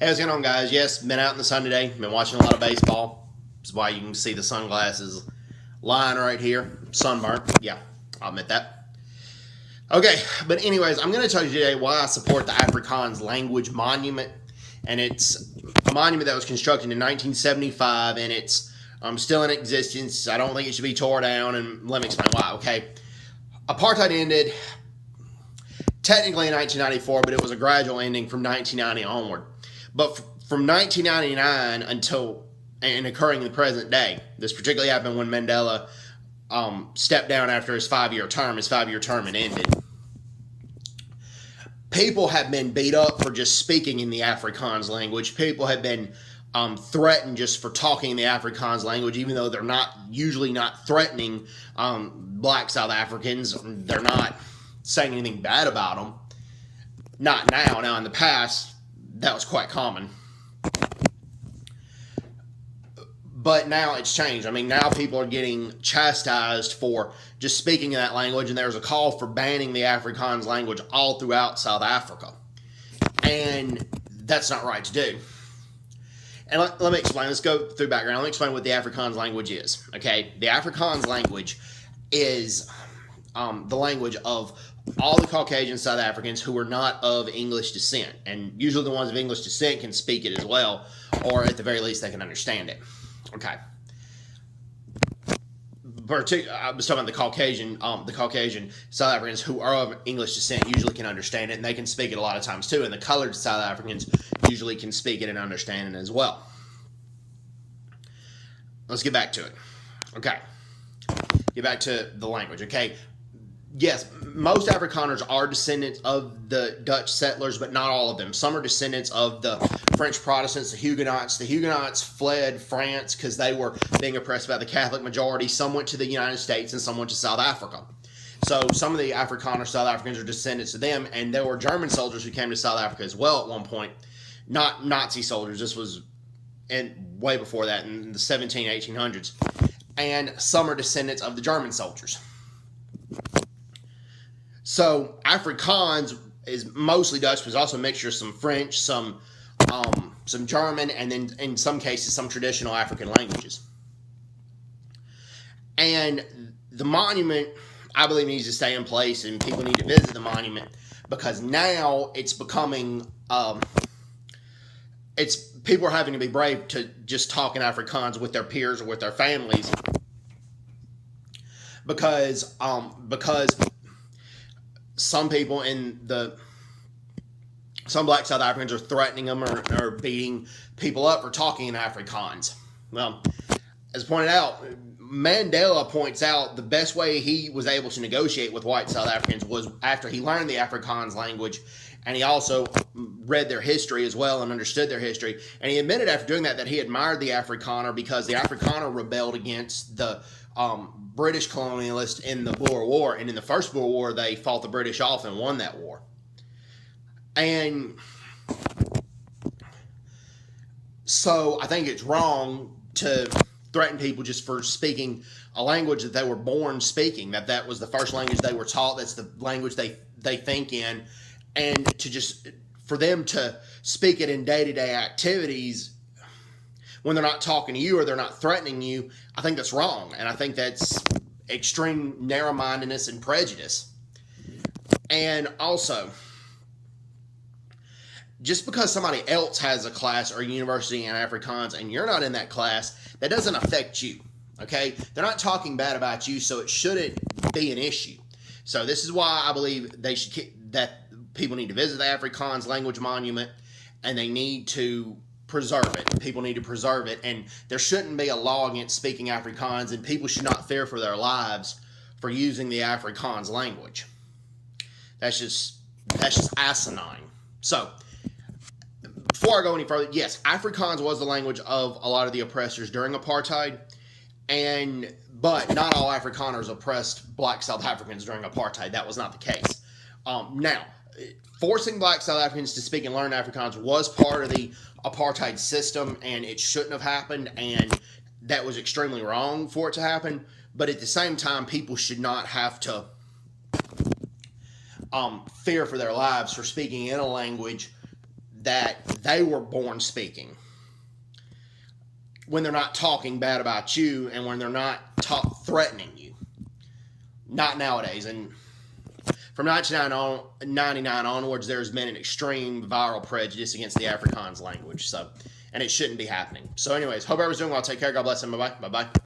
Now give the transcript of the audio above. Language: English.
Hey, what's going on, guys? Yes, been out in the sun today. Been watching a lot of baseball. This is why you can see the sunglasses line right here. Sunburnt. Yeah, I'll admit that. Okay, but anyways, I'm going to tell you today why I support the Afrikaans language monument. And it's a monument that was constructed in 1975, and it's still in existence. I don't think it should be tore down, and let me explain why, okay? Apartheid ended technically in 1994, but it was a gradual ending from 1990 onward. But from 1999 until and occurring in the present day, this particularly happened when Mandela stepped down after his five-year term. His five-year term had ended. People have been beat up for just speaking in the Afrikaans language. People have been threatened just for talking in the Afrikaans language, even though they're usually not threatening black South Africans. They're not saying anything bad about them. Not now. Now, in the past, that was quite common. But now it's changed. I mean, now people are getting chastised for just speaking in that language, and there's a call for banning the Afrikaans language all throughout South Africa. And that's not right to do. And let me explain. Let's go through background. Let me explain what the Afrikaans language is. Okay? The Afrikaans language is the language of all the Caucasian South Africans who are not of English descent. And usually the ones of English descent can speak it as well, or at the very least they can understand it. Okay. I was talking about the Caucasian South Africans who are of English descent usually can understand it, and they can speak it a lot of times too. And the colored South Africans usually can speak it and understand it as well. Let's get back to it. Okay. Get back to the language. Okay. Yes, most Afrikaners are descendants of the Dutch settlers, but not all of them. Some are descendants of the French Protestants, the Huguenots. The Huguenots fled France because they were being oppressed by the Catholic majority. Some went to the United States and some went to South Africa. So some of the Afrikaner South Africans are descendants of them, and there were German soldiers who came to South Africa as well at one point. Not Nazi soldiers. This was way before that, in the 1800s. And some are descendants of the German soldiers. So Afrikaans is mostly Dutch, but it's also a mixture of some French, some German, and then in some cases some traditional African languages. And the monument, I believe, needs to stay in place, and people need to visit the monument because now it's becoming people are having to be brave to just talk in Afrikaans with their peers or with their families because some people some black South Africans are threatening them or beating people up for talking in Afrikaans. Well, as pointed out, Mandela points out the best way he was able to negotiate with white South Africans was after he learned the Afrikaans language, and he also read their history as well and understood their history. And he admitted after doing that he admired the Afrikaner because the Afrikaner rebelled against the British colonialists in the Boer War, and in the first Boer War they fought the British off and won that war. And so I think it's wrong to threaten people just for speaking a language that they were born speaking, that was the first language they were taught, that's the language they think in, and to just for them to speak it in day-to-day activities when they're not talking to you or they're not threatening you. I think that's wrong, and I think that's extreme narrow-mindedness and prejudice. And also, just because somebody else has a class or a university in Afrikaans and you're not in that class, that doesn't affect you, okay? They're not talking bad about you, so it shouldn't be an issue. So this is why I believe that people need to visit the Afrikaans language monument, and they need to preserve it. People need to preserve it, and there shouldn't be a law against speaking Afrikaans, and people should not fear for their lives for using the Afrikaans language. That's just asinine. So, before I go any further, yes, Afrikaans was the language of a lot of the oppressors during apartheid, but not all Afrikaners oppressed black South Africans during apartheid. That was not the case. Now, forcing black South Africans to speak and learn Afrikaans was part of the apartheid system, and it shouldn't have happened, and that was extremely wrong for it to happen. But at the same time, people should not have to fear for their lives for speaking in a language that they were born speaking when they're not talking bad about you and when they're not threatening you. Not nowadays. And from 1999 onwards, there's been an extreme viral prejudice against the Afrikaans language. And it shouldn't be happening. So anyways, hope everyone's doing well. Take care. God bless them. Bye-bye. Bye-bye.